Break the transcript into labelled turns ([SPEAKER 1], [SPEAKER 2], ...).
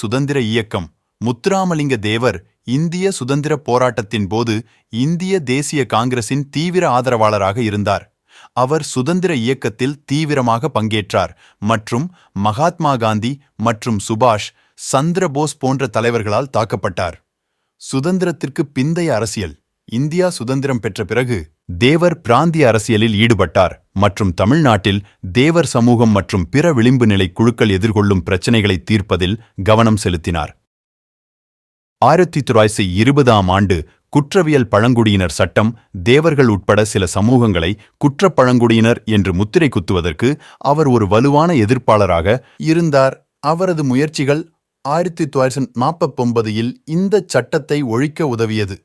[SPEAKER 1] சுதந்திர இயக்கம். முத்துராமலிங்க தேவர் இந்திய சுதந்திர போராட்டத்தின் போது இந்திய தேசிய காங்கிரசின் தீவிர ஆதரவாளராக இருந்தார். அவர் சுதந்திர இயக்கத்தில் தீவிரமாக பங்கேற்றார் மற்றும் மகாத்மா காந்தி மற்றும் சுபாஷ் சந்திர போஸ் போன்ற தலைவர்களால் தாக்கப்பட்டார். சுதந்திரத்திற்கு பிந்தைய அரசியல். இந்தியா சுதந்திரம் பெற்ற பிறகு தேவர் பிராந்திய அரசியலில் ஈடுபட்டார் மற்றும் தமிழ்நாட்டில் தேவர் சமூகம் மற்றும் பிற விளிம்பு நிலை குழுக்கள் எதிர்கொள்ளும் பிரச்சினைகளை தீர்ப்பதில் கவனம் செலுத்தினார். 1920ஆம் ஆண்டு குற்றவியல் பழங்குடியினர் சட்டம் தேவர்கள் உட்பட சில சமூகங்களை குற்றப் பழங்குடியினர் என்று முத்திரை குத்துவதற்கு அவர் ஒரு வலுவான எதிர்ப்பாளராக இருந்தார். அவரது முயற்சிகள் 1949இல் இந்த சட்டத்தை ஒழிக்க உதவியது.